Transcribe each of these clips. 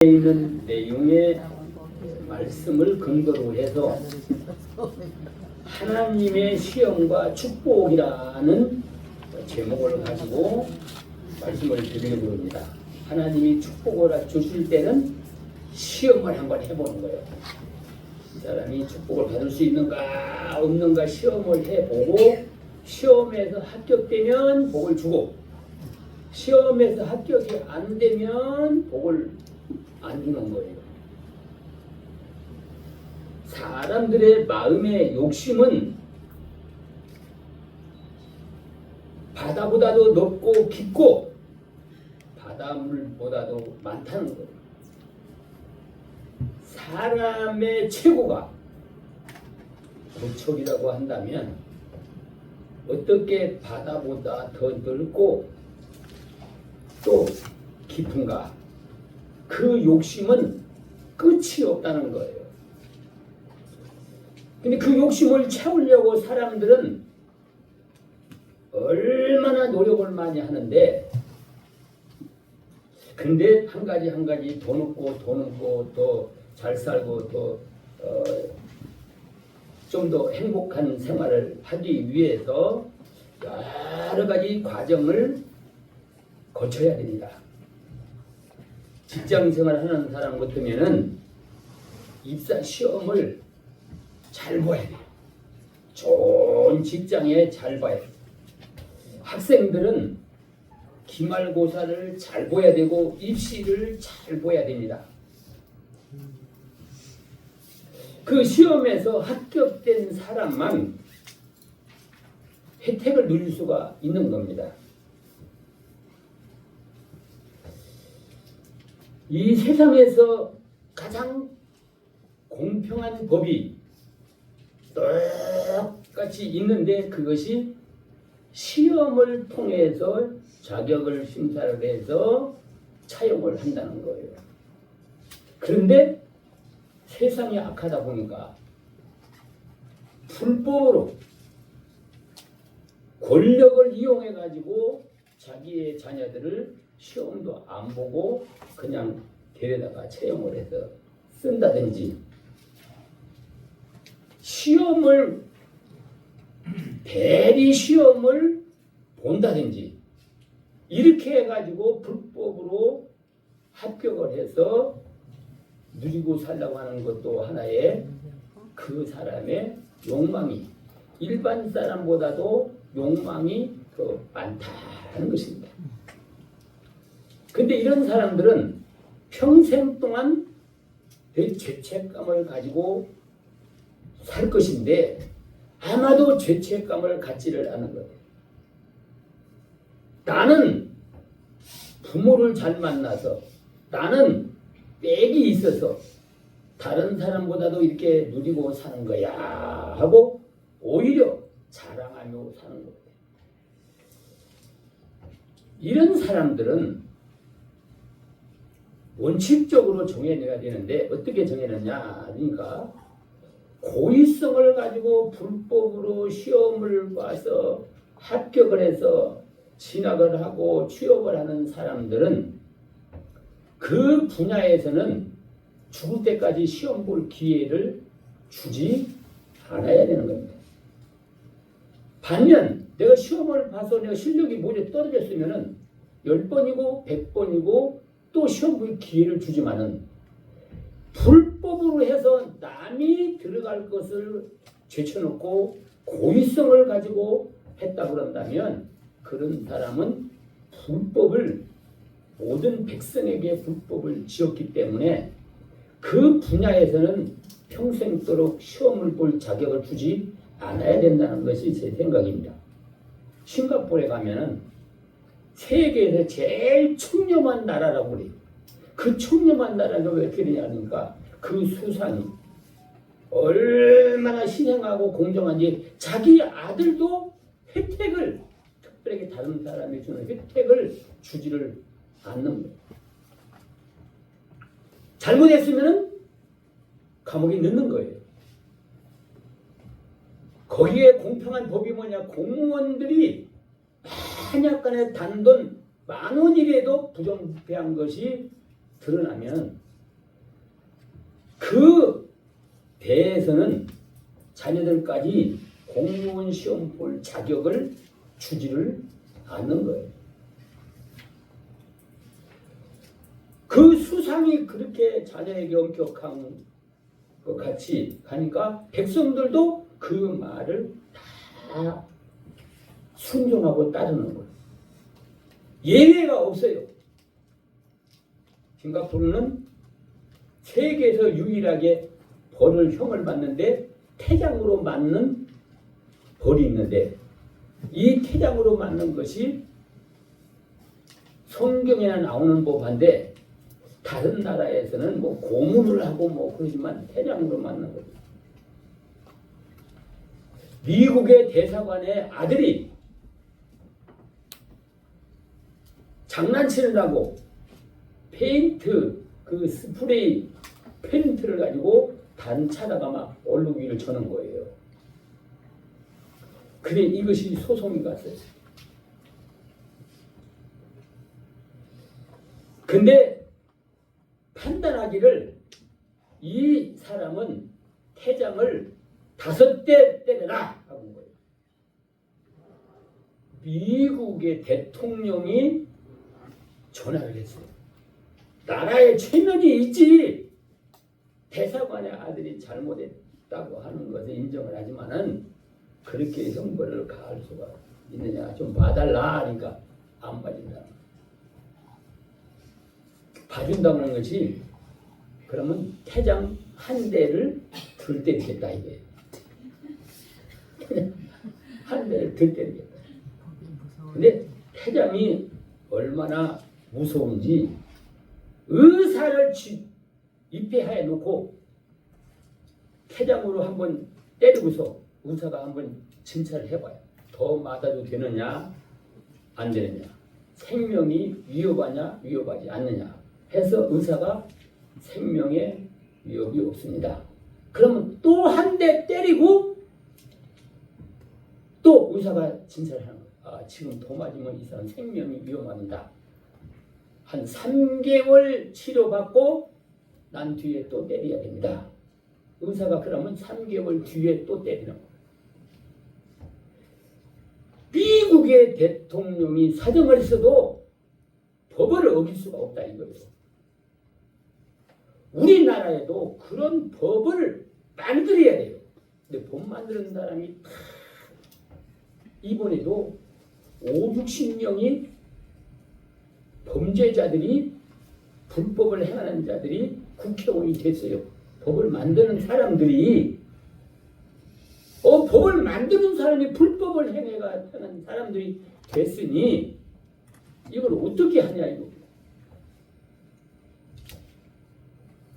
있는 내용의 말씀을 근거로 해서 하나님의 시험과 축복이라는 제목을 가지고 말씀을 드리려고 합니다. 하나님이 축복을 주실 때는 시험을 한번 해보는 거예요. 이 사람이 축복을 받을 수 있는가 없는가 시험을 해보고 시험에서 합격되면 복을 주고 시험에서 합격이 안 되면 복을 안 주는 거예요. 사람들의 마음의 욕심은 바다보다도 높고 깊고 바닷물보다도 많다는 거예요. 사람의 최고가 고척이라고 한다면 어떻게 바다보다 더 넓고 또 깊은가? 그 욕심은 끝이 없다는 거예요. 근데 그 욕심을 채우려고 사람들은 얼마나 노력을 많이 하는데, 근데 한 가지 돈 없고 더 잘 살고 더 좀 더 행복한 생활을 하기 위해서 여러 가지 과정을 거쳐야 됩니다. 직장 생활하는 사람 같으면은 입사 시험을 잘 봐야 돼요. 좋은 직장에 잘 봐야 돼요. 학생들은 기말고사를 잘 봐야 되고 입시를 잘 봐야 됩니다. 그 시험에서 합격된 사람만 혜택을 누릴 수가 있는 겁니다. 이 세상에서 가장 공평한 법이 똑같이 있는데 그것이 시험을 통해서 자격을 심사를 해서 차용을 한다는 거예요. 그런데 세상이 악하다 보니까 불법으로 권력을 이용해 가지고 자기의 자녀들을 시험도 안 보고 그냥 데려다가 채용을 해서 쓴다든지, 시험을 대리 시험을 본다든지, 이렇게 해가지고 불법으로 합격을 해서 누리고 살라고 하는 것도 하나의 그 사람의 욕망이 일반 사람보다도 욕망이 더 많다는 것입니다. 근데 이런 사람들은 평생 동안 죄책감을 가지고 살 것인데 아마도 죄책감을 갖지를 않은 거예요. 나는 부모를 잘 만나서, 나는 빽이 있어서 다른 사람보다도 이렇게 누리고 사는 거야 하고 오히려 자랑하며 사는 거예요. 이런 사람들은 원칙적으로 정해내야 되는데 어떻게 정해내냐 하니까, 고의성을 가지고 불법으로 시험을 봐서 합격을 해서 진학을 하고 취업을 하는 사람들은 그 분야에서는 죽을 때까지 시험 볼 기회를 주지 않아야 되는 겁니다. 반면 내가 시험을 봐서 내가 실력이 모두 떨어졌으면은 10번이고 100번이고 또 시험 볼 기회를 주지만은, 불법으로 해서 남이 들어갈 것을 제쳐놓고 고의성을 가지고 했다 그런다면 그런 사람은 모든 백성에게 불법을 지었기 때문에 그 분야에서는 평생도록 시험을 볼 자격을 주지 않아야 된다는 것이 제 생각입니다. 싱가포르에 가면은 세계에서 제일 청렴한 나라라고 그래요. 그 청렴한 나라가 왜 이렇게 되냐니까 그 수상이 얼마나 신행하고 공정한지 자기 아들도 혜택을, 특별하게 다른 사람이 주는 혜택을 주지를 않는 거예요. 잘못했으면 감옥에 넣는 거예요. 거기에 공평한 법이 뭐냐, 공무원들이 만약간의 단돈 10,000원이라도 부정부패한 것이 드러나면 그 대에서는 자녀들까지 공무원 시험 볼 자격을 주지를 않는 거예요. 그 수상이 그렇게 자녀에게 엄격한 것 같이 가니까 백성들도 그 말을 다 순종하고 따르는 거예요. 예외가 없어요. 싱가포르는 세계에서 유일하게 형을 받는데 태장으로 맞는 벌이 있는데, 이 태장으로 맞는 것이 성경에는 나오는 법인데 다른 나라에서는 뭐 고문을 하고 뭐 그러지만 태장으로 맞는 거죠. 미국의 대사관의 아들이 장난치느라고 페인트, 그 스프레이 페인트를 가지고 단차다가 막 얼룩이를 저는 거예요. 그래 이것이 소송이 갔어요. 근데 판단하기를 이 사람은 태장을 5대 때려라 하는 거예요. 미국의 대통령이 전화를 했어요. 나라에 최면이 있지. 대사관의 아들이 잘못했다고 하는 것을 인정을 하지만은 그렇게 형벌을 가할 수가 있느냐, 좀 봐달라 하니까 안 봐준다. 봐준다는 것이 그러면 태장 한 대를 들 때리겠다 이게. 한 대를 들 때리겠다. 근데 태장이 얼마나 무서운지 의사를 입회하에 놓고 태장으로 한번 때리고서 의사가 한번 진찰을 해봐요. 더 맞아도 되느냐 안 되느냐, 생명이 위협하냐 위협하지 않느냐 해서 의사가 생명에 위협이 없습니다. 그러면 또 한 대 때리고 또 의사가 진찰을 하는 거예요. 아, 지금 더 맞으면 이 사람 생명이 위험합니다. 한 3개월 치료받고 난 뒤에 또 때려야 됩니다. 의사가 그러면 3개월 뒤에 또 때리는 거예요. 미국의 대통령이 사정을 했어도 법을 어길 수가 없다 이거예요. 우리나라에도 그런 법을 만들어야 돼요. 근데 법 만드는 사람이 이번에도 50-60명이 범죄자들이 불법을 행하는 자들이 국회의원이 됐어요. 법을 만드는 사람들이 법을 만드는 사람이 불법을 행하는 사람들이 됐으니 이걸 어떻게 하냐 이거.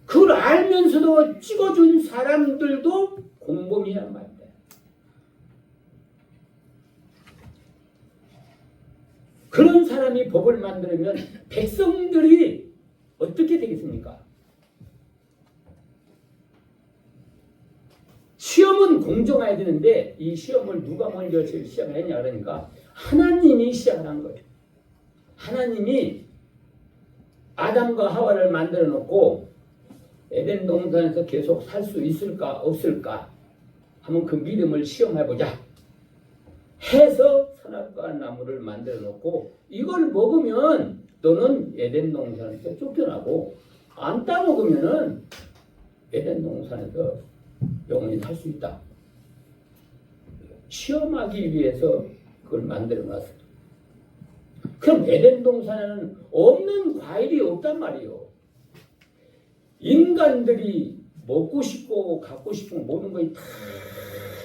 그걸 알면서도 찍어준 사람들도 공범이란 말이야. 그런 사람이 법을 만들면 백성들이 어떻게 되겠습니까? 시험은 공정해야 되는데 이 시험을 누가 먼저 시작을 했냐 그러니까 하나님이 시작을 한 거예요. 하나님이 아담과 하와를 만들어 놓고 에덴 동산에서 계속 살 수 있을까 없을까 하면 그 믿음을 시험해보자 해서 선악과 나무를 만들어 놓고 이걸 먹으면 너는 에덴 동산에서 쫓겨나고 안 따먹으면은 에덴 동산에서 영원히 살 수 있다. 시험하기 위해서 그걸 만들어 놨어요. 그럼 에덴 동산에는 없는 과일이 없단 말이에요. 인간들이 먹고 싶고 갖고 싶은 모든 것이 다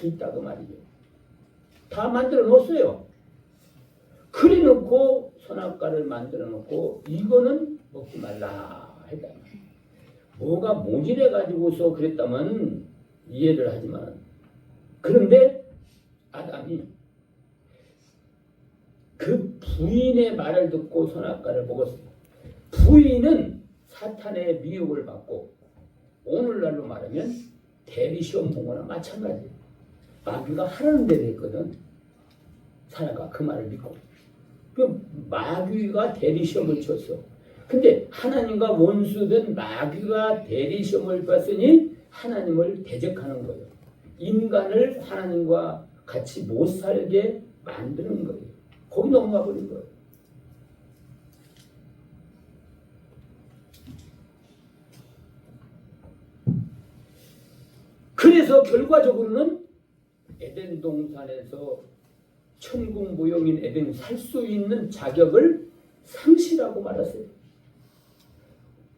있다고 말이에요. 다 만들어 놓았어요. 그래 놓고 선악과를 만들어 놓고 이거는 먹지 말라 했다. 뭐가 모질해 가지고서 그랬다면 이해를 하지만 그런데 아담이 그 부인의 말을 듣고 선악과를 먹었어요. 부인은 사탄의 미혹을 받고 오늘날로 말하면 대리시험 본 거나 마찬가지예요. 마귀가 하라는 대로 했거든. 사나가 그 말을 믿고 그 마귀가 대리시험을 쳤어. 근데 하나님과 원수된 마귀가 대리 시험을 봤으니 하나님을 대적하는 거예요. 인간을 하나님과 같이 못 살게 만드는 거예요. 거기 넘어가 버린 거예요. 그래서 결과적으로는 에덴 동산에서 천국 모형인 에덴 살 수 있는 자격을 상실하고 말았어요.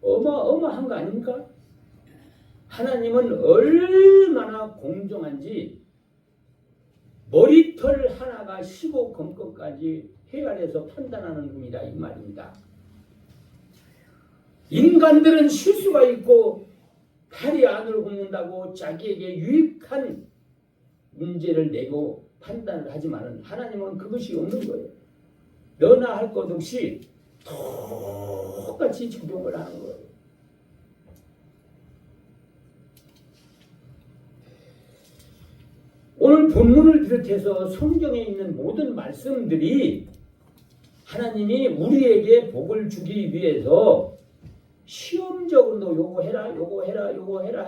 어마어마한 거 아닙니까? 하나님은 얼마나 공정한지 머리털 하나가 15검것까지 헤아려서 판단하는 분이다 이 말입니다. 인간들은 실수가 있고 팔이 안으로 굽는다고 자기에게 유익한 문제를 내고 판단을 하지만 하나님은 그것이 없는 거예요. 너나 할 것 없이 똑같이 적용을 하는 거예요. 오늘 본문을 비롯해서 성경에 있는 모든 말씀들이 하나님이 우리에게 복을 주기 위해서 시험적으로 요거 해라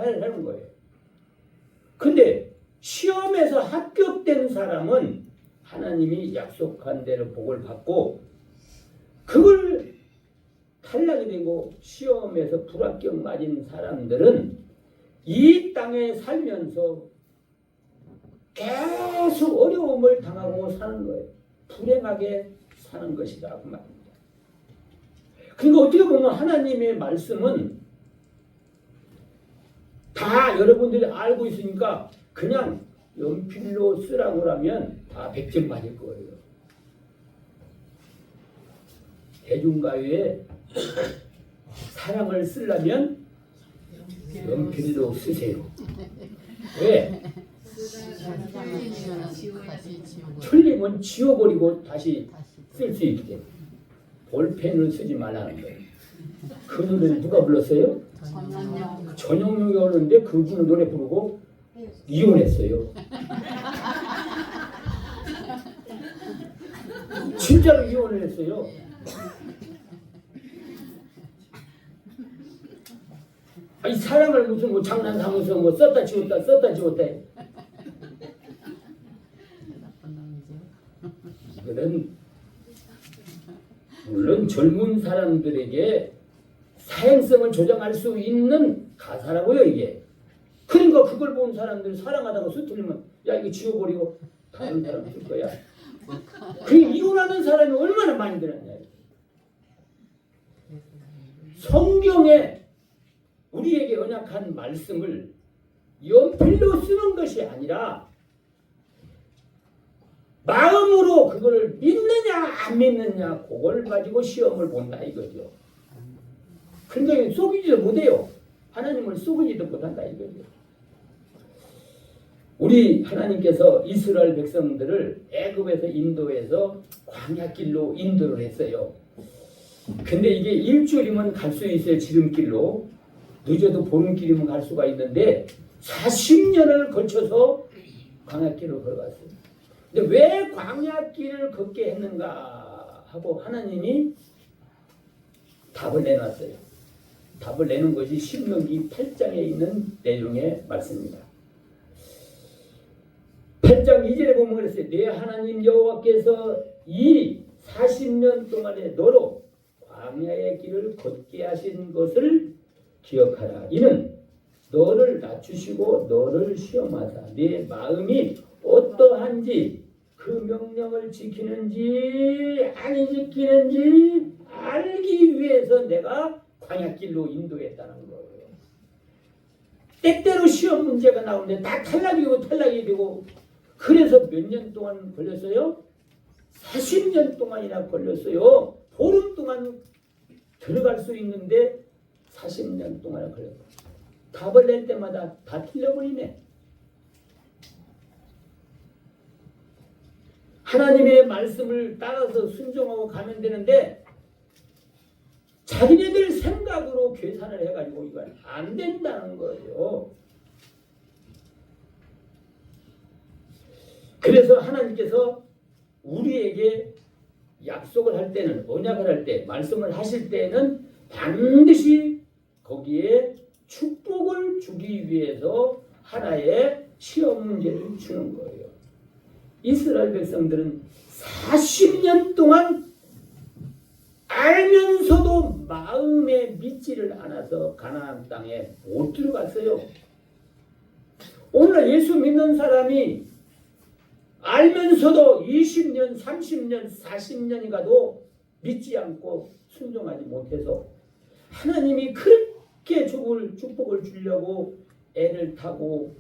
하는 거예요. 근데 시험에서 합격된 사람은 하나님이 약속한 대로 복을 받고 그걸 탈락이 되고 시험에서 불합격 맞은 사람들은 이 땅에 살면서 계속 어려움을 당하고 사는 거예요. 불행하게 사는 것이다 그 말입니다. 그러니까 어떻게 보면 하나님의 말씀은 다 여러분들이 알고 있으니까 그냥 연필로 쓰라고 하면 다 100점 맞을 거예요. 대중가요에 사랑을 쓰려면 연필로 쓰세요. 왜? 틀리면 지워버리고 다시 쓸 수 있게. 볼펜을 쓰지 말라는 거예요. 그 노래를 누가 불렀어요? 전영록이 오는데 그분은 노래 부르고 이혼했어요. 진짜로 이혼을 했어요. 아니 사람을 무슨 뭐 장난 삼아서 뭐 썼다 지웠다 이거는 물론 젊은 사람들에게 사행성을 조정할 수 있는 가사라고요 이게. 그러니까 그걸 본 사람들이 사랑하다가 수틀리면 야 이거 지워버리고 다른 사람 쓸 거야. 그 이혼하는 사람이 얼마나 많이 들었냐. 성경에 우리에게 언약한 말씀을 연필로 쓰는 것이 아니라 마음으로 그걸 믿느냐 안 믿느냐 그걸 가지고 시험을 본다 이거죠. 그러니까 속이지도 못해요. 하나님을 속이지도 못한다 이거죠. 우리 하나님께서 이스라엘 백성들을 애굽에서 인도해서 광야길로 인도를 했어요. 근데 이게 일주일이면 갈 수 있어요. 지름길로. 늦어도 보름길이면 갈 수가 있는데 40년을 거쳐서 광야길을 걸어갔어요. 근데 왜 광야길을 걷게 했는가 하고 하나님이 답을 내놨어요. 답을 내는 것이 신명기 8장에 있는 내용의 말씀입니다. 8장 2절에 보면 그랬어요. 내 하나님 여호와께서 이 40년 동안에 너로 광야의 길을 걷게 하신 것을 기억하라. 이는 너를 낮추시고 너를 시험하사 네 마음이 어떠한지 그 명령을 지키는지 아니 지키는지 알기 위해서 내가 광야길로 인도했다는 거예요. 때때로 시험 문제가 나오는데 다 탈락이 되고 그래서 몇 년 동안 걸렸어요? 40년 동안이나 걸렸어요. 보름 동안 들어갈 수 있는데 40년 동안 걸렸어요. 답을 낼 때마다 다 틀려버리네. 하나님의 말씀을 따라서 순종하고 가면 되는데 자기네들 생각으로 계산을 해가지고 이건 안 된다는 거예요. 그래서 하나님께서 우리에게 약속을 할 때는 언약을 할 때 말씀을 하실 때는 반드시 거기에 축복을 주기 위해서 하나의 시험 문제를 주는 거예요. 이스라엘 백성들은 40년 동안 알면서도 마음에 믿지를 않아서 가나안 땅에 못 들어갔어요. 오늘 예수 믿는 사람이 알면서도 20년, 30년, 40년이 가도 믿지 않고 순종하지 못해서 하나님이 그렇게 축복을 주려고 애를 타고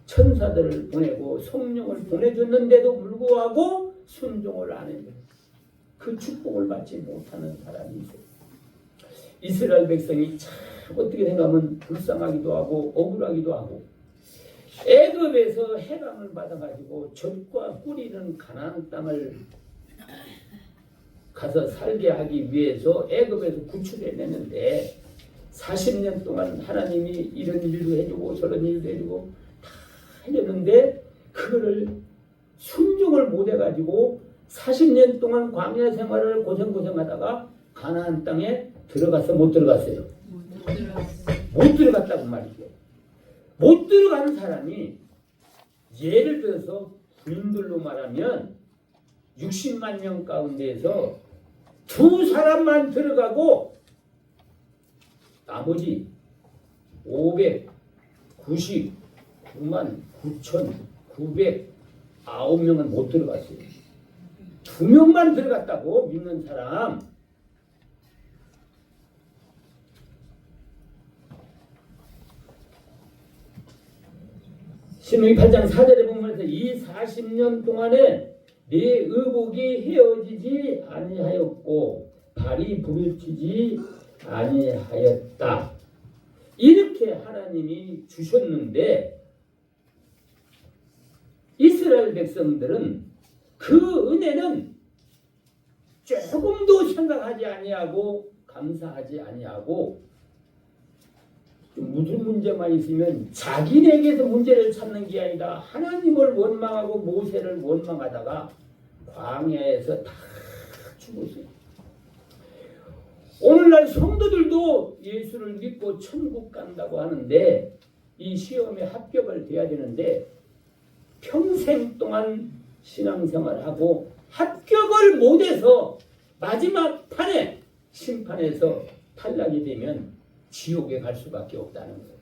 천사들을 보내고 성령을 보내줬는데도 불구하고 순종을 안 해요. 그 축복을 받지 못하는 사람이 있어요. 이스라엘 백성이 참 어떻게 생각하면 불쌍하기도 하고 억울하기도 하고 애굽에서 해방을 받아가지고 젖과 꿀이는 가나안 땅을 가서 살게 하기 위해서 애굽에서 구출해냈는데 40년 동안 하나님이 이런 일도 해주고 저런 일도 해주고 다 해줬는데 그거를 순종을 못해가지고 40년 동안 광야 생활을 고생하다가 가나안 땅에 들어가서 못 들어갔어요. 못 들어갔다고 말이죠. 못 들어가는 사람이 예를 들어서 군인들로 말하면 60만 명 가운데에서 두 사람만 들어가고 나머지 599만 9,909명은 못 들어갔어요. 2명만 들어갔다고 믿는 사람. 신명기 8장 4절에 보면서 이 40년 동안에 내 의복이 헤어지지 아니하였고 발이 부르치지 아니하였다. 이렇게 하나님이 주셨는데 이스라엘 백성들은 그 은혜는 조금도 생각하지 아니하고 감사하지 아니하고 무슨 문제만 있으면 자기네에게서 문제를 찾는 게 아니라 하나님을 원망하고 모세를 원망하다가 광야에서 다 죽었어요. 오늘날 성도들도 예수를 믿고 천국 간다고 하는데 이 시험에 합격을 돼야 되는데 평생 동안 신앙생활하고 합격을 못해서 마지막 판에 심판에서 탈락이 되면 지옥에 갈 수밖에 없다는 거예요.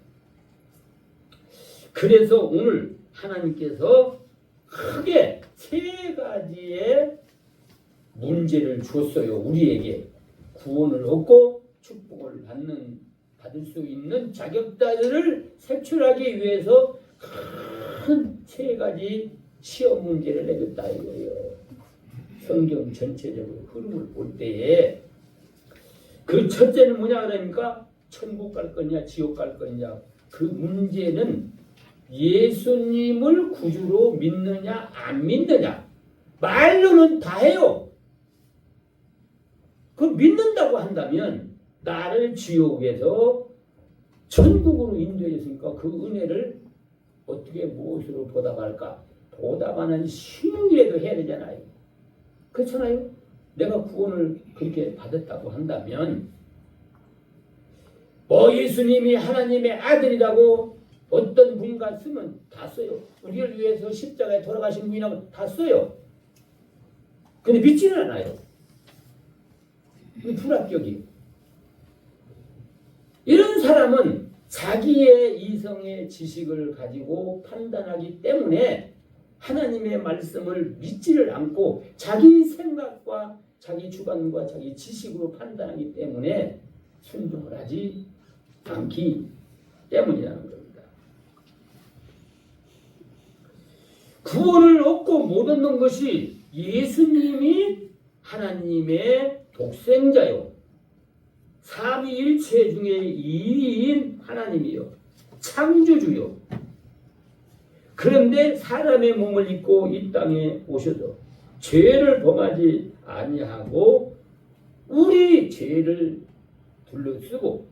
그래서 오늘 하나님께서 크게 3가지의 문제를 줬어요. 우리에게 구원을 얻고 축복을 받을 수 있는 자격자들을 색출하기 위해서 큰 3가지 시험 문제를 내줬다 이거예요. 성경 전체적으로 흐름을 볼 때에 그 첫째는 뭐냐 그러니까 천국 갈 거냐 지옥 갈 거냐. 그 문제는 예수님을 구주로 믿느냐 안 믿느냐. 말로는 다 해요. 그 믿는다고 한다면 나를 지옥에서 천국으로 인도했으니까 그 은혜를 어떻게 무엇으로 보답할까? 보답하는 신용이라도 해야 되잖아요. 그렇잖아요. 내가 구원을 그렇게 받았다고 한다면 예수님이 하나님의 아들이라고 어떤 분과 쓰면 다 써요. 우리를 위해서 십자가에 돌아가신 분이라고 다 써요. 근데 믿지는 않아요. 불합격이에요. 이런 사람은 자기의 이성의 지식을 가지고 판단하기 때문에 하나님의 말씀을 믿지를 않고 자기 생각과 자기 주관과 자기 지식으로 판단하기 때문에 순종을 하지 않기 때문이라는 겁니다. 구원을 얻고 못 얻는 것이 예수님이 하나님의 독생자요. 삼위일체 중에 2위인 하나님이요. 창조주요. 그런데 사람의 몸을 입고 이 땅에 오셔서 죄를 범하지 아니하고 우리 죄를 둘러쓰고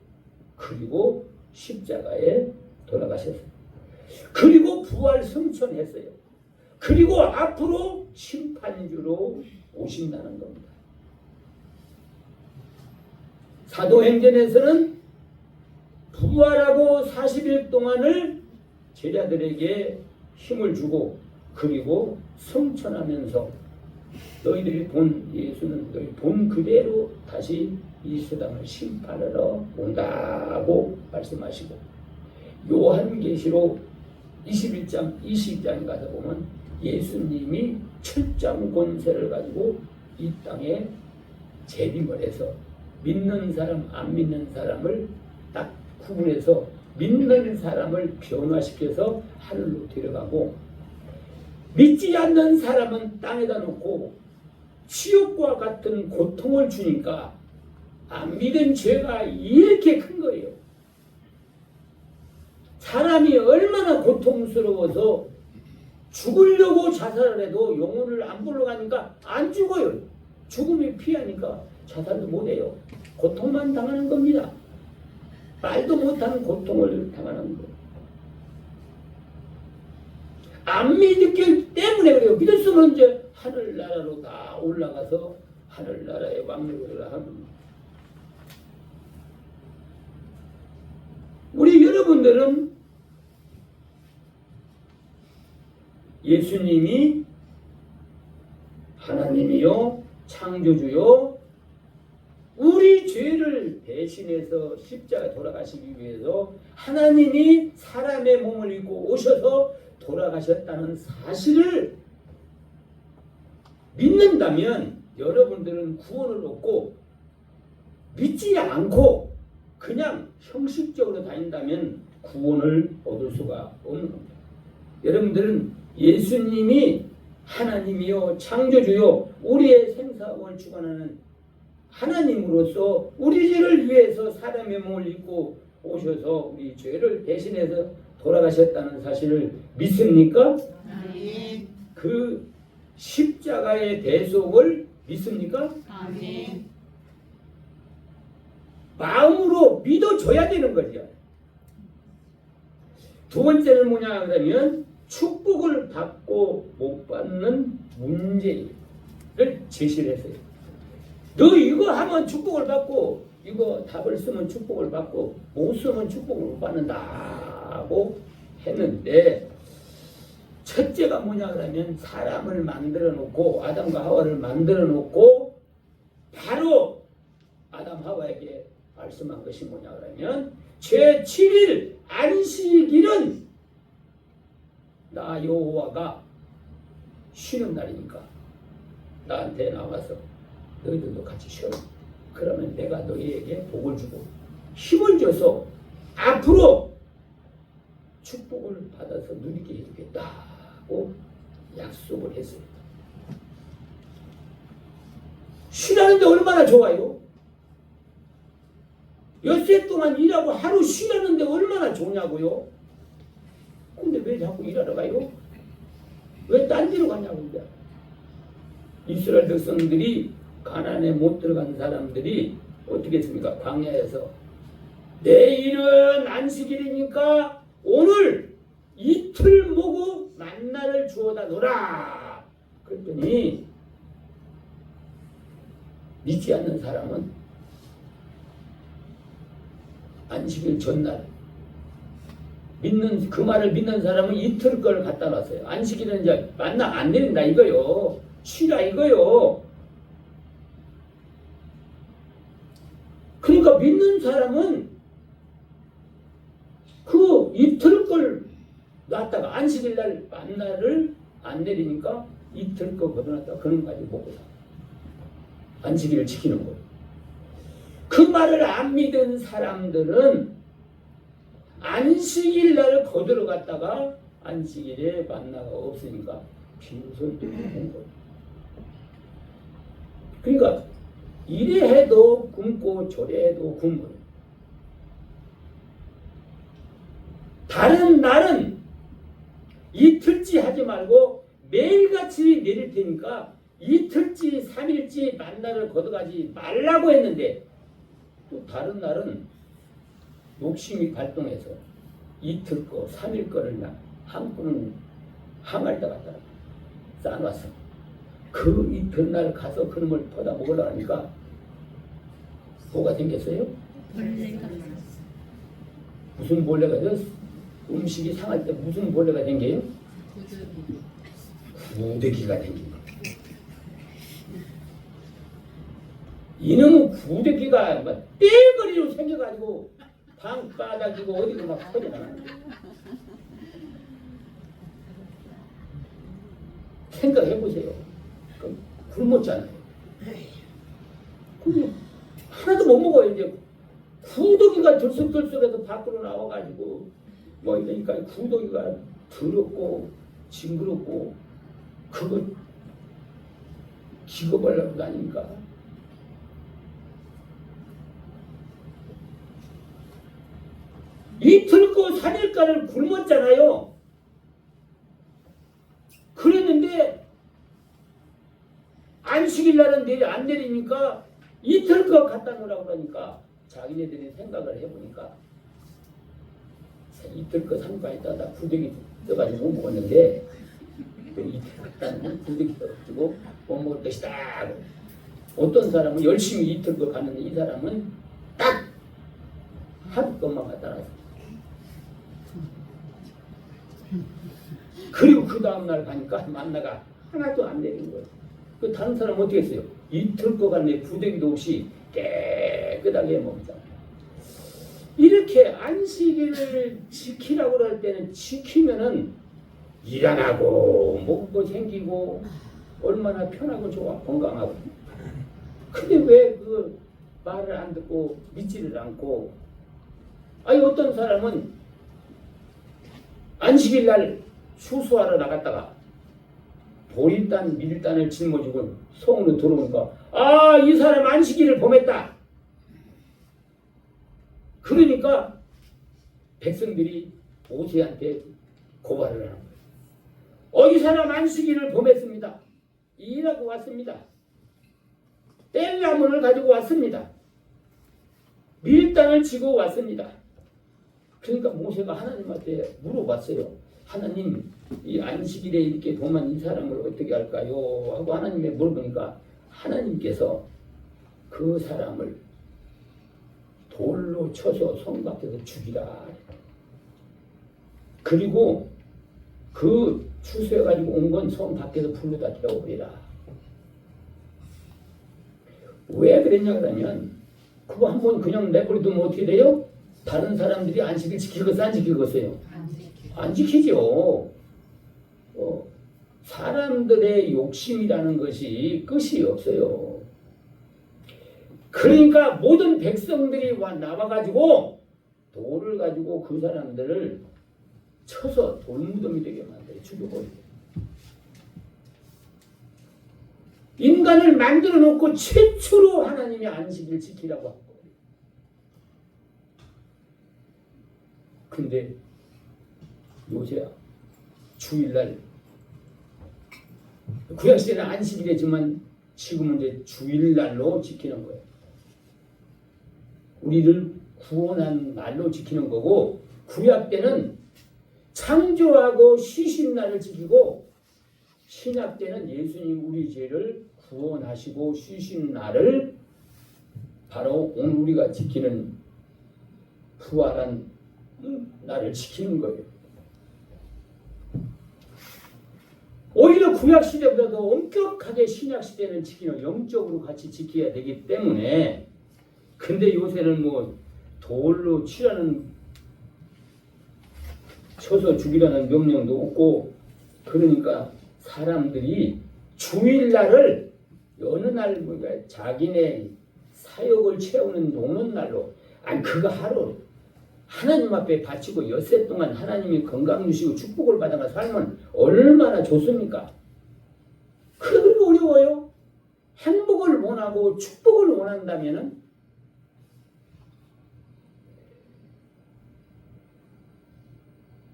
그리고 십자가에 돌아가셨어요. 그리고 부활 승천했어요. 그리고 앞으로 심판주로 오신다는 겁니다. 사도행전에서는 부활하고 40일 동안을 제자들에게 힘을 주고 그리고 성천하면서 너희들이 본 예수는 너희 본 그대로 다시 이 세상을 심판하러 온다고 말씀하시고 요한계시록 21장 22장에 가서 보면 예수님이 철장 권세를 가지고 이 땅에 재림을 해서 믿는 사람 안 믿는 사람을 딱 구분해서 믿는 사람을 변화시켜서 하늘로 데려가고 믿지 않는 사람은 땅에다 놓고 지옥과 같은 고통을 주니까 안 믿은 죄가 이렇게 큰 거예요. 사람이 얼마나 고통스러워서 죽으려고 자살을 해도 영혼을 안 불러가니까 안 죽어요. 죽음이 피하니까 자살도 못해요. 고통만 당하는 겁니다. 말도 못하는 고통을 당하는 거예요. 안 믿기 때문에 그래요. 믿었으면 이제 하늘나라로 다 올라가서 하늘나라의 왕력을 하는 겁니다. 우리 여러분들은 예수님이 하나님이요 창조주요 우리 죄를 대신해서 십자가 돌아가시기 위해서 하나님이 사람의 몸을 입고 오셔서 돌아가셨다는 사실을 믿는다면 여러분들은 구원을 얻고 믿지 않고 그냥 형식적으로 다닌다면 구원을 얻을 수가 없는 겁니다. 여러분들은 예수님이 하나님이요 창조주요 우리의 생사를 주관하는 하나님으로서 우리 죄를 위해서 사람의 몸을 입고 오셔서 우리 죄를 대신해서 돌아가셨다는 사실을 믿습니까? 아멘. 그 십자가의 대속을 믿습니까? 아멘. 마음으로 믿어줘야 되는 거죠. 두 번째는 뭐냐 하면 축복을 받고 못 받는 문제를 제시를 했어요. 너 이거 하면 축복을 받고 이거 답을 쓰면 축복을 받고 못 쓰면 축복을 못 받는다고 했는데 첫째가 뭐냐 그러면 사람을 만들어 놓고 아담과 하와를 만들어 놓고 바로 아담 하와에게 말씀한 것이 뭐냐 그러면 제7일 안식일은 나 여호와가 쉬는 날이니까 나한테 나와서 너희들도 같이 쉬어라. 그러면 내가 너희에게 복을 주고 힘을 줘서 앞으로 축복을 받아서 누리게 해주겠다고 약속을 했어요. 쉬라는데 얼마나 좋아요? 엿새 동안 일하고 하루 쉬라는데 얼마나 좋냐고요? 근데 왜 자꾸 일하러 가요? 왜 딴 데로 가냐고. 이스라엘 백성들이 가나안에 못 들어간 사람들이 어떻게 했습니까? 광야에서 내일은 안식일이니까 오늘 이틀 모고 만나를 주워다 놓으라. 그랬더니 믿지 않는 사람은 안식일 전날 믿는 그 말을 믿는 사람은 이틀 걸 갖다 놨어요. 안식일은 이제 만나 안 내린다 이거요. 쉬라 이거요. 그러니까 믿는 사람은 그 이틀 걸 놨다가 안식일 날 만나를 안 내리니까 이틀 거 걷어놨다가 그런 까지 먹고 사. 안식일을 지키는 거예요. 그 말을 안 믿은 사람들은 안식일 날 거들어 갔다가 안식일에 만나가 없으니까 빈손 들고 온 거예요. 그러니까 이래 해도 굶고 저래 해도 굶어요. 다른 날은 이틀치 하지 말고 매일같이 내릴 테니까 이틀치 3일치 만나를 걷어가지 말라고 했는데 또 다른 날은 욕심이 발동해서 이틀 거, 3일 거를 한 끈은 항아리다 갖다 쌓아놨어. 그 이튿날 가서 그놈을 퍼다 먹으려 하니까 뭐가 생겼어요? 벌레가 무슨 벌레가 돼요? 음식이 상할 때 무슨 벌레가 생겨요? 구더기가 생깁니다. 이놈의 구더기가 막 떼거리로 생겨가지고 방바닥이고 어디고 막 퍼져나가는 거예요. 생각해보세요. 그럼 굶었잖아요. 근데 하나도 못 먹어요. 이제 구더기가 들썩들썩해서 밖으로 나와가지고 뭐 이러니까 구더기가 더럽고 징그럽고 그거 기겁하려고 다니니까 이틀거 3일간을 굶었잖아요. 그랬는데 안식일 날은 내리 안 내리니까 이틀거 갖다 놓으라고 그러니까 자기네들이 생각을 해보니까 이틀거 삼가 있다가 구더기 떠가지고 못 먹었는데 이틀 갖다 놓으면 구더기 떠가지고 못 먹을 것이다. 어떤 사람은 열심히 이틀거 가는데 이 사람은 딱 하루 것만 갖다 놨어. 그리고 그 다음날 가니까 만나가 하나도 안 내린 거예요. 그 다른 사람 어떻게 했어요? 이틀 거 간에 부대기도 없이 깨끗하게 먹잖아요. 이렇게 안식일을 지키라고 할 때는 지키면은 일 안 하고 먹고 생기고 얼마나 편하고 좋아 건강하고. 근데 왜 그 말을 안 듣고 믿지를 않고 아니 어떤 사람은 안식일 날 수수하러 나갔다가 보리단 밀단을 짊어지고 성으로 들어오니까 아, 이 사람 안식일을 범했다. 그러니까 백성들이 모세한테 고발을 하는 거예요. 이 사람 안식일을 범했습니다. 일하고 왔습니다. 뗄나무를 가지고 왔습니다. 밀단을 지고 왔습니다. 그러니까 모세가 하나님한테 물어봤어요. 하나님, 이 안식일에 이렇게 범한 이 사람을 어떻게 할까요? 하고 하나님에 물어보니까 하나님께서 그 사람을 돌로 쳐서 성 밖에서 죽이라. 그리고 그 추수해가지고 온 건 성 밖에서 불로다 태워버리라. 왜 그랬냐 그러면 그거 한번 그냥 내버려두면 어떻게 돼요? 다른 사람들이 안식일 지키겠어요? 안 지키겠어요? 안 지키죠. 사람들의 욕심이라는 것이 끝이 없어요. 그러니까 모든 백성들이 나와가지고 돌을 가지고 그 사람들을 쳐서 돌무덤이 되게 만들어 죽여버려요. 인간을 만들어 놓고 최초로 하나님이 안식일 지키라고 한 거예요. 근데 요새야 주일날 구약시대는 안식일이지만 지금은 이제 주일날로 지키는 거예요. 우리를 구원한 날로 지키는 거고 구약 때는 창조하고 쉬신 날을 지키고 신약 때는 예수님 우리 죄를 구원하시고 쉬신 날을 바로 오늘 우리가 지키는 부활한 날을 지키는 거예요. 오히려 구약시대보다도 엄격하게 신약시대는 지키는 영적으로 같이 지켜야 되기 때문에 근데 요새는 뭐 돌로 치라는 쳐서 죽이라는 명령도 없고 그러니까 사람들이 주일날을 어느 날 자기네 사역을 채우는 노는 날로 아니 그거 하루 하나님 앞에 바치고 엿새 동안 하나님이 건강 주시고 축복을 받아가 살면 얼마나 좋습니까? 그렇게 어려워요? 행복을 원하고 축복을 원한다면은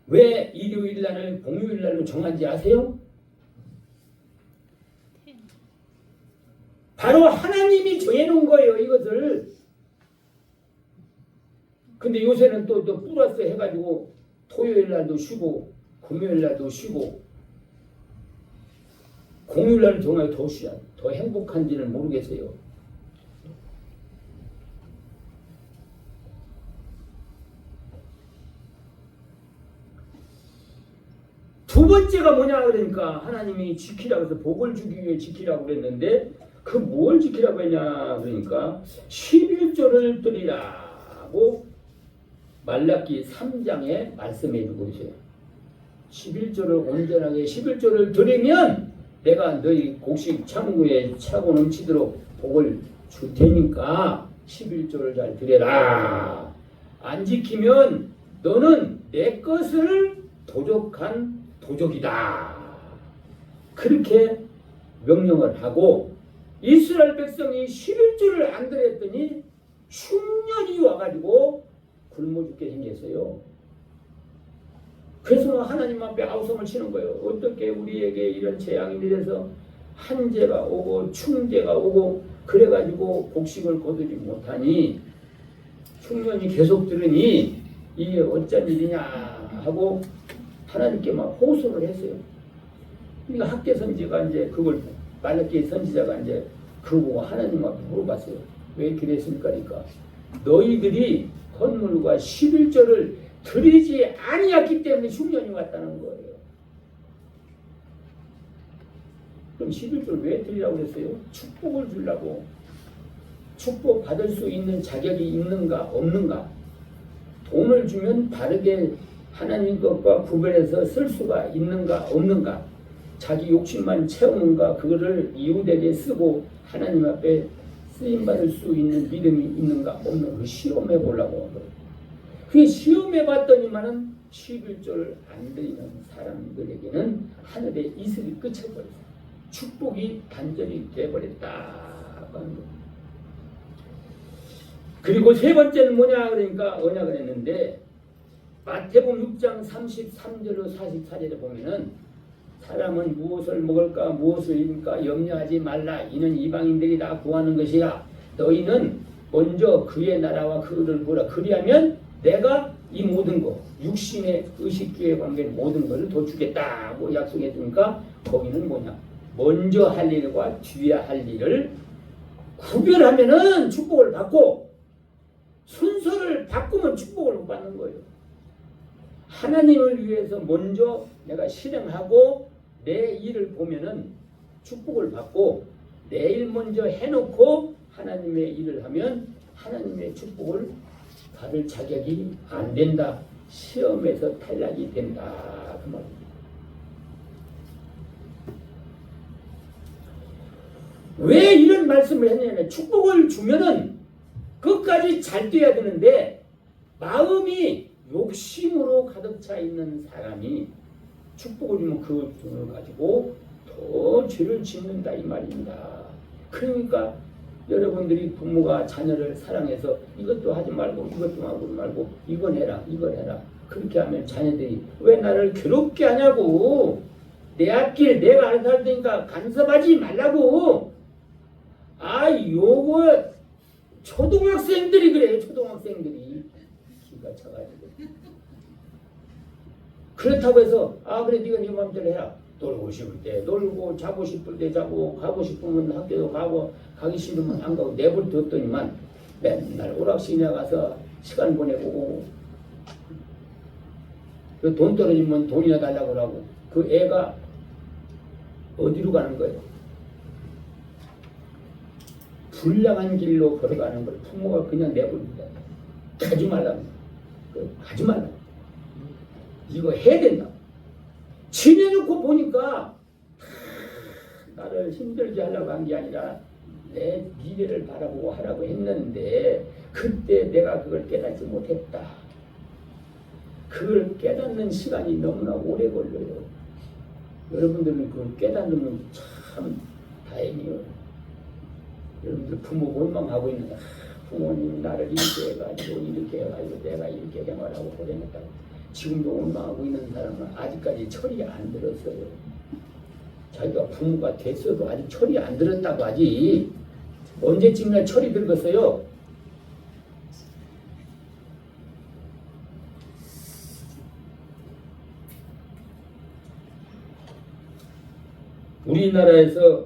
왜 일요일 날을 공휴일 날로 정한지 아세요? 바로 하나님이 정해놓은 거예요, 이것을. 근데 요새는 또 플러스 해가지고 토요일 날도 쉬고 금요일 날도 쉬고 공휴일 날을 정말 더 행복한지는 모르겠어요. 두 번째가 뭐냐 그러니까 하나님이 지키라고 해서 복을 주기 위해 지키라고 그랬는데 그 뭘 지키라고 했냐 그러니까 11조를 드리라고 말라기 3장에 말씀해 주고 있어요. 11조를 온전하게 11조를 드리면 내가 너희 곡식 창고에 차고 넘치도록 복을 줄 테니까 11조를 잘 드려라. 안 지키면 너는 내 것을 도적한 도적이다. 그렇게 명령을 하고 이스라엘 백성이 11조를 안 드렸더니 흉년이 와가지고 굶어 죽게 생겼어요. 그래서 하나님 앞에 아우성을 치는 거예요. 어떻게 우리에게 이런 재앙이 이래서 한재가 오고 충재가 오고 그래가지고 곡식을 거두지 못하니 흉년이 계속 들으니 이게 어쩐 일이냐 하고 하나님께 막 호소를 했어요. 그러니까 학계 선지가 이제 그걸 말라기 선지자가 이제 그걸 보고 하나님 앞에 물어봤어요. 왜 그랬습니까? 그러니까 너희들이 헌물과 11조를 드리지 아니었기 때문에 흉년이 왔다는 거예요. 그럼 11조를 왜 드리라고 그랬어요? 축복을 주려고. 축복 받을 수 있는 자격이 있는가 없는가? 돈을 주면 바르게 하나님 것과 구별해서 쓸 수가 있는가 없는가? 자기 욕심만 채우는가? 그거를 이웃에게 쓰고 하나님 앞에 쓰임받을 수 있는 믿음이 있는가 없는가? 그 시험해 보려고 한 거예요. 그 시험해 봤더니만은 11조를 안 드리는 사람들에게는 하늘의 이슬이 끝쳐버렸어요. 축복이 단절이 돼버렸다. 그리고 세 번째는 뭐냐 그러니까 언약을 했는데 마태복음 6장 33절로 44절에 보면은 사람은 무엇을 먹을까 무엇을 입을까 염려하지 말라. 이는 이방인들이 다 구하는 것이야. 너희는 먼저 그의 나라와 그를 보라. 그리하면 내가 이 모든 것 육신의 의식주의 관계는 모든 것을 도주겠다고 약속했으니까 거기는 뭐냐 먼저 할 일과 뒤에 할 일을 구별하면은 축복을 받고 순서를 바꾸면 축복을 못 받는 거예요. 하나님을 위해서 먼저 내가 실행하고 내 일을 보면은 축복을 받고 내 일 먼저 해놓고 하나님의 일을 하면 하나님의 축복을 받을 자격이 안 된다. 시험에서 탈락이 된다. 그 말입니다. 왜 이런 말씀을 했냐면 축복을 주면은 끝까지 잘 돼야 되는데 마음이 욕심으로 가득 차 있는 사람이 축복을 주면 그 돈을 가지고 더 죄를 짓는다 이 말입니다. 그러니까 여러분들이 부모가 자녀를 사랑해서 이것도 하지 말고 이것도 하지 말고 이건 해라 이걸 해라 그렇게 하면 자녀들이 왜 나를 괴롭게 하냐고 내 앞길 내가 알아서 할 테니까 간섭하지 말라고. 아 요거 초등학생들이 그래요. 초등학생들이 기가 차가지고 그렇다고 해서 아 그래 네가 네 마음대로 해라. 놀고 싶을 때 놀고 자고 싶을 때 자고 가고 싶으면 학교도 가고 가기 싫으면 안 가고 내버려뒀더니만 맨날 오락실에 가서 시간 보내고 오고 그 돈 떨어지면 돈이나 달라고 하고 그 애가 어디로 가는 거예요? 불량한 길로 걸어가는 걸 부모가 그냥 내버립니다. 가지 말라고. 가지 말라고. 이거 해야 된다. 지내놓고 보니까 나를 힘들게 하려고 한 게 아니라 내 미래를 바라보고 하라고 했는데 그때 내가 그걸 깨닫지 못했다. 그걸 깨닫는 시간이 너무나 오래 걸려요. 여러분들은 그걸 깨닫는 참 다행이에요. 여러분들 부모 원망하고 있는 부모님 나를 이렇게 해가지고 내가 이렇게 생활하고 고생했다고 지금도 원망하고 있는 사람은 아직까지 철이 안 들었어요. 자기가 부모가 됐어도 아직 철이 안 들었다고 하지 언제쯤이나 철이 들겠어요. 우리나라에서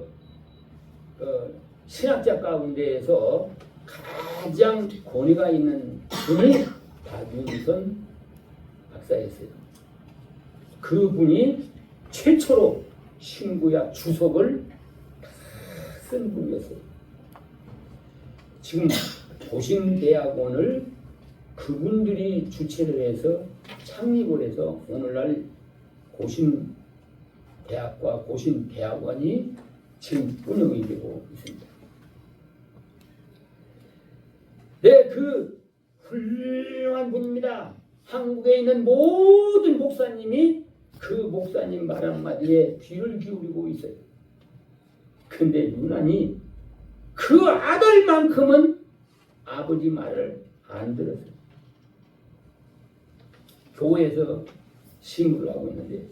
신학자 가운데에서 가장 권위가 있는 분이 박윤선 박사였어요. 그분이 최초로 신구약 주석을 다 쓴 분이었어요. 지금 고신대학원을 그분들이 주최를 해서 창립을 해서 오늘날 고신대학과 고신대학원이 지금 운영이 되고 있습니다. 네, 그 훌륭한 분입니다. 한국에 있는 모든 목사님이 그 목사님 말 한마디에 귀를 기울이고 있어요. 근데 유난히 그 아들만큼은 아버지 말을 안 들었어요. 교회에서 심부를 하고 있는데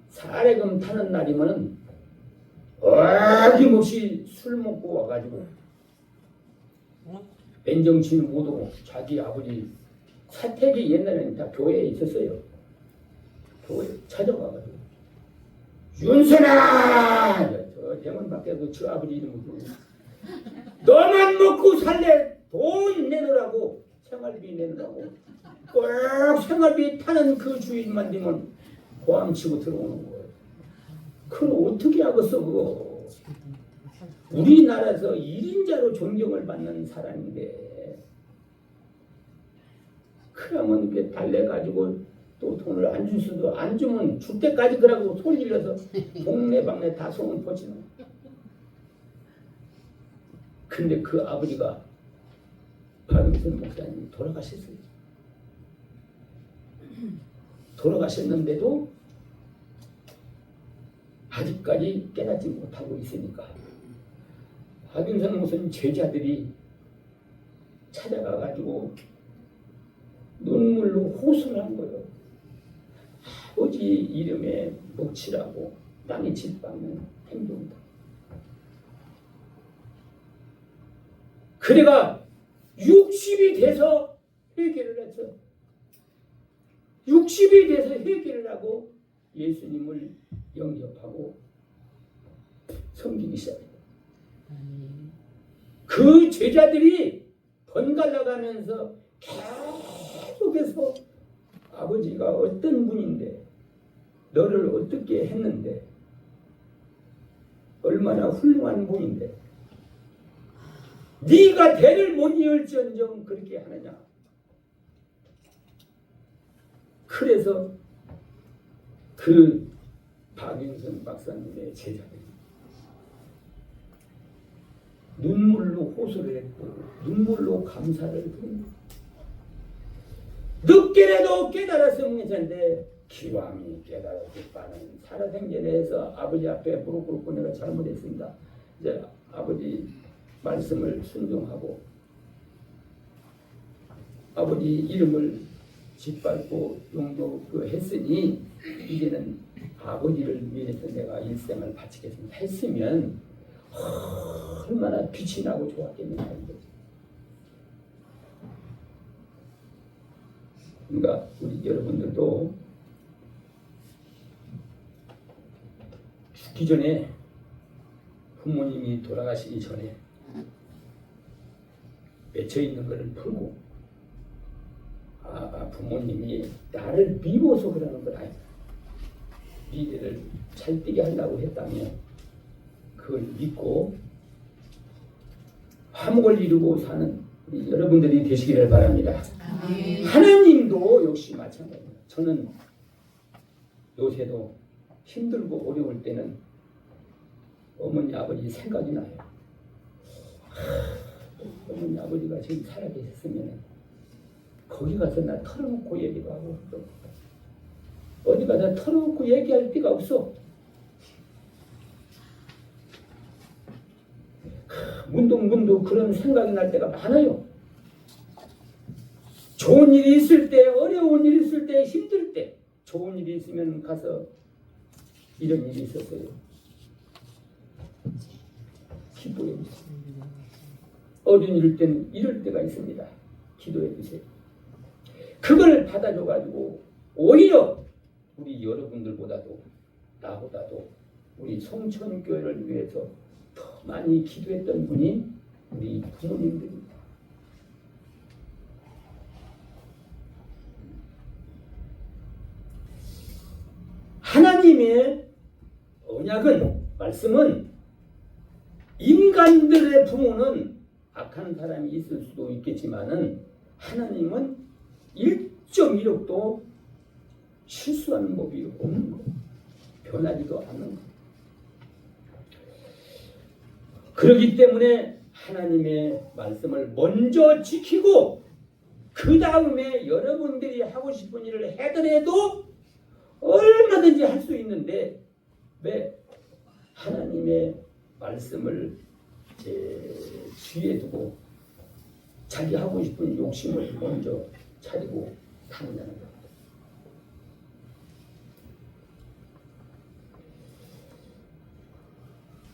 사례금 타는 날이면은 어김없이 술 먹고 와가지고 맨정신 못 오고 자기 아버지 사택이 옛날에는 다 교회에 있었어요. 교회 찾아가가지고 윤선아! 저 대문 밖에서 저 아버지 이름을 부르고 너만 먹고 살래! 돈 내놓으라고 생활비 내놓으라고 꼭 생활비 타는 그 주인만 되면 고함치고 들어오는 거예요. 그걸 어떻게 하겠어 그거. 우리나라에서 1인자로 존경을 받는 사람인데 그러면 이렇게 달래가지고 또 돈을 안 줄 수도 안 주면 줄 때까지 그러고 소리 질러서 동네방네 다 소문 퍼지는. 근데 그 아버지가 박영선 목사님이 돌아가셨어요. 돌아가셨는데도 아직까지 깨닫지 못하고 있으니까 박영선 목사님 제자들이 찾아가가지고 눈물로 호소를 한 거예요. 아버지 이름에 묵치라고 땅에 짓밟는 행동이다. 그래가 60이 돼서 회개를 했어. 60이 돼서 회개를 하고 예수님을 영접하고 섬기기 시작했다. 그 제자들이 번갈아 가면서 계속해서 아버지가 어떤 분인데 너를 어떻게 했는데 얼마나 훌륭한 분인데 네가 대를 못 이을지언정 그렇게 하느냐. 그래서 그 박윤선 박사님의 제자들이 눈물로 호소를 했고 눈물로 감사를 드립니다. 늦게라도 깨달았으면 괜찮은데 기왕이 깨달았을 바는 살아생전에서 아버지 앞에 무릎 꿇고 내가 잘못했습니다. 이제 아버지 말씀을 순종하고 아버지 이름을 짓밟고 용도했으니 이제는 아버지를 위해서 내가 일생을 바치겠습니다 했으면 얼마나 빛이 나고 좋았겠느냐 이거지. 그러니까 우리 여러분들도 죽기 전에 부모님이 돌아가시기 전에 맺혀 있는 것을 풀고 부모님이 나를 미워서 그러는 건 아니다. 미래를 잘 뛰게 하려고 했다면 그걸 믿고 화목을 이루고 사는 우리 여러분들이 되시기를 바랍니다. 하나님도 역시 마찬가지입니다. 저는 요새도 힘들고 어려울 때는 어머니 아버지 생각이 나요. 어머니 아버지가 지금 살아계셨으면 거기 가서 나 털어놓고 얘기도 하고 어디 가서 털어놓고 얘기할 데가 없어. 문득문득 그런 생각이 날 때가 많아요. 좋은 일이 있을 때, 어려운 일이 있을 때, 힘들 때 좋은 일이 있으면 가서 이런 일이 있었어요. 기도해 주세요. 어려운 일일 때는 이럴 때가 있습니다. 기도해 주세요. 그걸 받아줘가지고 오히려 우리 여러분들보다도 나보다도 우리 성천교회를 위해서 더 많이 기도했던 분이 우리 부모님들입니다. 하나님의 언약은, 말씀은 인간들의 부모는 악한 사람이 있을 수도 있겠지만은 하나님은 1.1억도 실수하는 법이 없는 거예요. 변하지도 않는 거예요. 그렇기 때문에 하나님의 말씀을 먼저 지키고 그 다음에 여러분들이 하고 싶은 일을 하더라도 얼마든지 할 수 있는데 왜 하나님의 말씀을 뒤에 두고 자기 하고 싶은 욕심을 먼저 차리고 다닌다는 겁니다.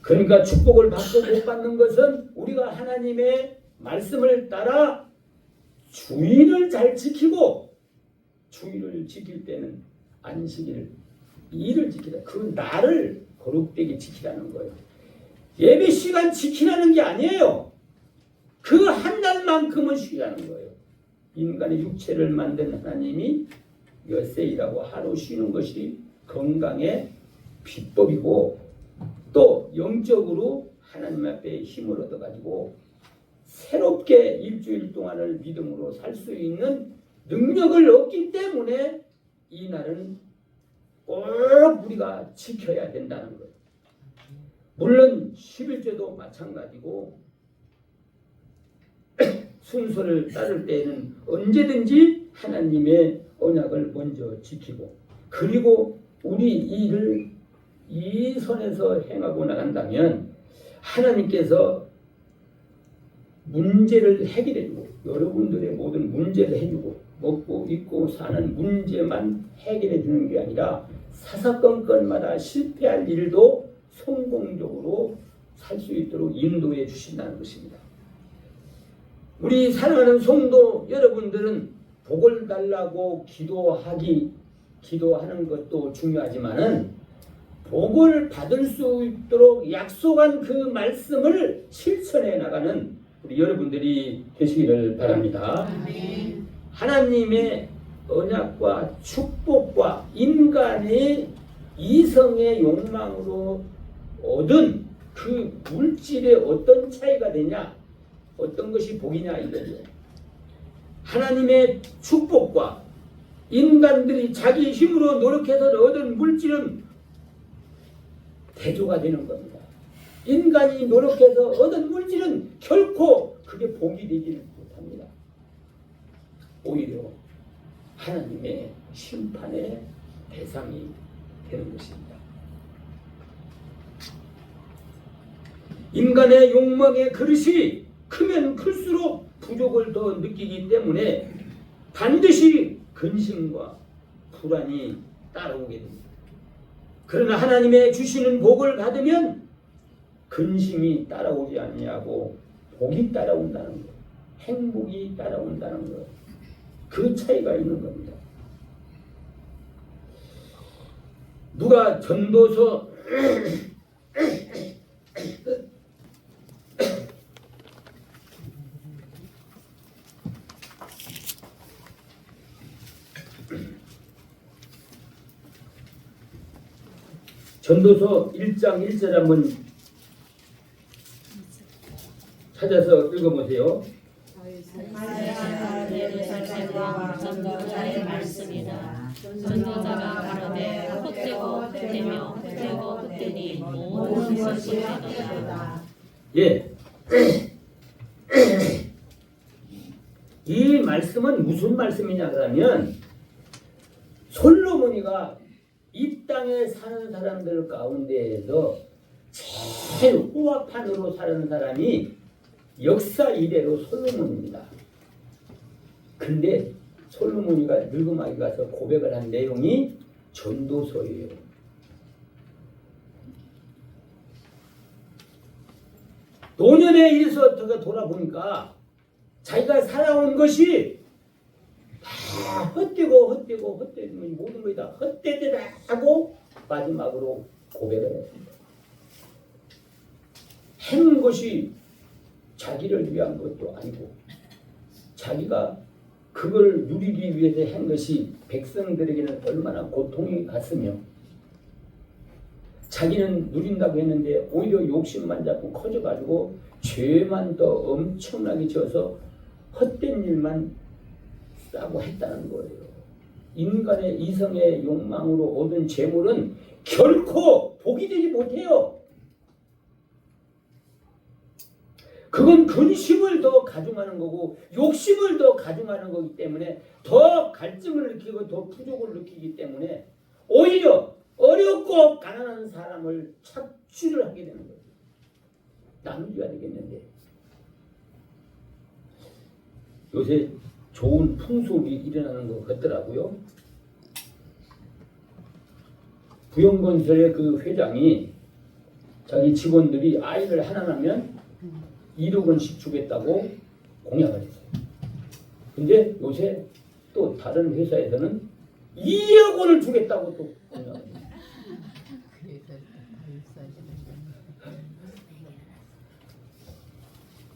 그러니까 축복을 받고 못 받는 것은 우리가 하나님의 말씀을 따라 주의를 잘 지키고, 주의를 지킬 때는 안식일, 일을 지키라. 그 날을 거룩되게 지키라는 거예요. 예배 시간 지키라는 게 아니에요. 그 한 날만큼은 쉬라는 거예요. 인간의 육체를 만든 하나님이 엿새이라고 하루 쉬는 것이 건강의 비법이고, 또 영적으로 하나님 앞에 힘을 얻어가지고 새롭게 일주일 동안을 믿음으로 살 수 있는 능력을 얻기 때문에 이 날은 꼭 우리가 지켜야 된다는 거예요. 물론 11조도 마찬가지고 순서를 따를 때에는 언제든지 하나님의 언약을 먼저 지키고, 그리고 우리 일을 이 선에서 행하고 나간다면 하나님께서 문제를 해결해주고, 여러분들의 모든 문제를 해주고, 먹고 입고 사는 문제만 해결해주는 게 아니라 사사건건마다 실패할 일도 성공적으로 살 수 있도록 인도해 주신다는 것입니다. 우리 사랑하는 성도 여러분들은 복을 달라고 기도하는 것도 중요하지만은 복을 받을 수 있도록 약속한 그 말씀을 실천해 나가는 우리 여러분들이 되시기를 바랍니다. 아멘. 하나님의 언약과 축복과 인간의 이성의 욕망으로 얻은 그 물질의 어떤 차이가 되냐, 어떤 것이 복이냐 이거죠. 하나님의 축복과 인간들이 자기 힘으로 노력해서 얻은 물질은 대조가 되는 겁니다. 인간이 노력해서 얻은 물질은 결코 그게 복이 되지를 못합니다. 오히려 하나님의 심판의 대상이 되는 것입니다. 인간의 욕망의 그릇이 크면 클수록 부족을 더 느끼기 때문에 반드시 근심과 불안이 따라오게 됩니다. 그러나 하나님의 주시는 복을 받으면 근심이 따라오지 아니하고 복이 따라온다는 것, 행복이 따라온다는 것, 그 차이가 있는 겁니다. 누가 전도서 전도서 1장 1절 한번 찾아서 읽어보세요. 전도자의 말씀이다. 전도자가 가로되 헛되고 헛되며 헛되고 헛되니 모든 것이 되도다. 예. 이 말씀은 무슨 말씀이냐 그러면 솔로몬이가 이 땅에 사는 사람들 가운데에서 제일 호화판으로 사는 사람이 역사 이래로 솔로몬입니다. 근데 솔로몬이가 늙음하게 가서 고백을 한 내용이 전도서예요. 노년에 이래서 돌아보니까 자기가 살아온 것이 다 헛되고 모든 것이 다 헛되다 하고 마지막으로 고백을 했습니다. 한 것이 자기를 위한 것도 아니고 자기가 그걸 누리기 위해서 한 것이 백성들에게는 얼마나 고통이 갔으며 자기는 누린다고 했는데 오히려 욕심만 자꾸 커져가지고 죄만 더 엄청나게 지어서 헛된 일만 싸고 했다는 거예요. 인간의 이성의 욕망으로 얻은 재물은 결코 복이 되지 못해요. 그건 근심을 더 가중하는 거고 욕심을 더 가중하는 거기 때문에 더 갈증을 느끼고 더 부족을 느끼기 때문에 오히려 어렵고 가난한 사람을 착취를 하게 되는 거예요. 나눠줘야 되겠는데 요새 좋은 풍속이 일어나는 것 같더라고요. 부영건설의 그 회장이 자기 직원들이 아이를 하나 낳으면 1억 원씩 주겠다고 공약을 했어요. 근데 요새 또 다른 회사에서는 2억 원을 주겠다고 또 공약을 했어요.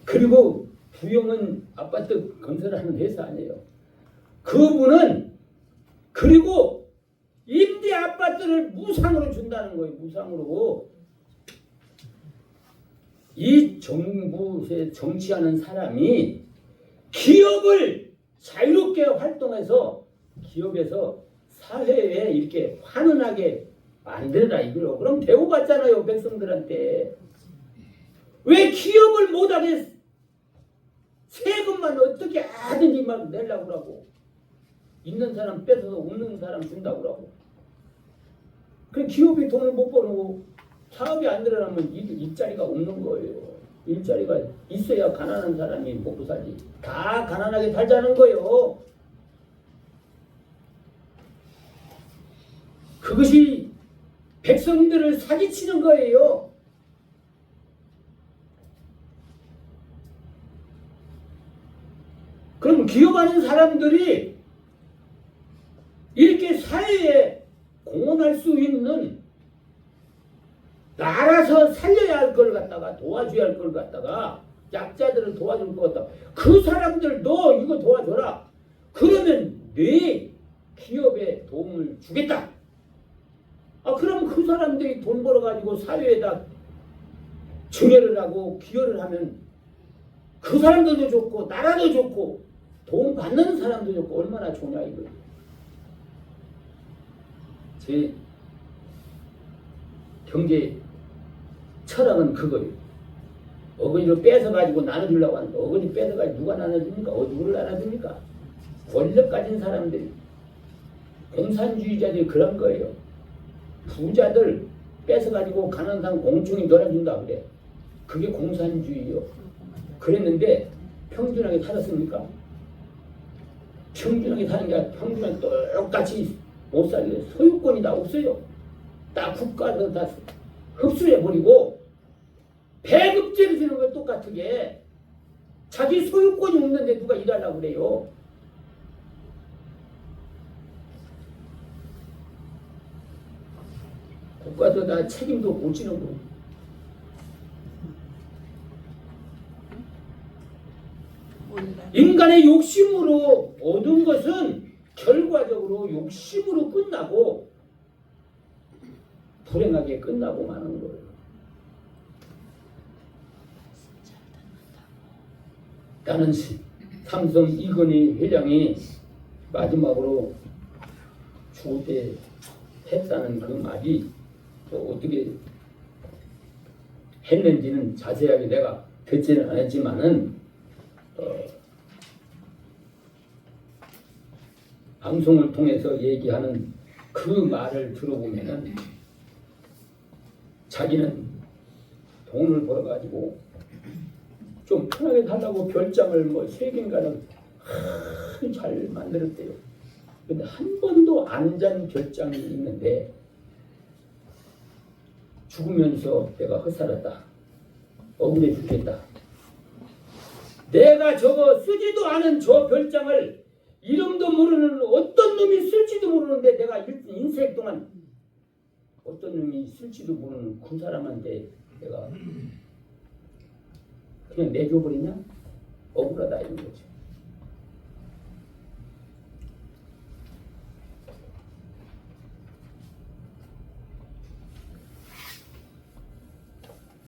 그리고 부영은 아파트 건설하는 회사 아니에요. 그분은 그리고 임대 아파트를 무상으로 준다는 거예요. 무상으로. 이 정부에 정치하는 사람이 기업을 자유롭게 활동해서 기업에서 사회에 이렇게 환원하게 만들어라 이거요. 그럼 배워봤잖아요. 백성들한테. 왜 기업을 못하게 세금만 어떻게 하든지 막 내려고 그러고 있는 사람 뺏어서 없는 사람 준다고 그러고 그 기업이 돈을 못 버는 사업이 안 들어가면 일자리가 없는 거예요. 일자리가 있어야 가난한 사람이 먹고 살지. 다 가난하게 살자는 거예요. 그것이 백성들을 사기치는 거예요. 그럼 기업하는 사람들이 이렇게 사회에 공헌할 수 있는 나라서 살려야 할 걸 갖다가 도와줘야 할 걸 갖다가 약자들을 도와줄 것 같다. 그 사람들 너 이거 도와줘라. 그러면 내 기업에 도움을 주겠다. 그럼 그 사람들이 돈 벌어가지고 사회에다 증여를 하고 기여를 하면 그 사람들도 좋고 나라도 좋고 도움 받는 사람도 좋고 얼마나 좋냐 이거예요. 제 경제 철학은 그거예요. 어거지로 뺏어가지고 나눠주려고 하는데 어거지 뺏어가지고 누가 나눠줍니까? 누구를 나눠줍니까? 권력 가진 사람들이 공산주의자들이 그런 거예요. 부자들 뺏어가지고 가난한 사람 공충이 놀아준다 그래. 그게 공산주의요. 그랬는데 평준하게 살았습니까? 평준하게 사는 게 아니라 평준하게 똑같이 못 살게 소유권이 다 없어요. 다 국가에서 다 흡수해버리고 배급제를 주는 거 똑같게 자기 소유권이 없는데 누가 일하려고 그래요. 국가도 다 책임도 못 지는 거. 인간의 욕심으로 얻은 것은 결과적으로 욕심으로 끝나고 불행하게 끝나고 마는 거예요. 나는 삼성 이건희 회장이 마지막으로 죽을 때 했다는 그 말이 또 어떻게 했는지는 자세하게 내가 듣지는 않았지만은 방송을 통해서 얘기하는 그 말을 들어보면은 자기는 돈을 벌어가지고 좀 편하게 살라고 별장을 뭐 3개인가는 잘 만들었대요. 근데 한 번도 안 잔 별장이 있는데 죽으면서 내가 헛살았다. 억울해 죽겠다. 내가 저거 쓰지도 않은 저 별장을 이름도 모르는 어떤 놈이 쓸지도 모르는데 내가 인생 동안 어떤 놈이 쓸지도 모르는 그 사람한테 내가 그냥 내줘버리냐? 억울하다 이런 거죠.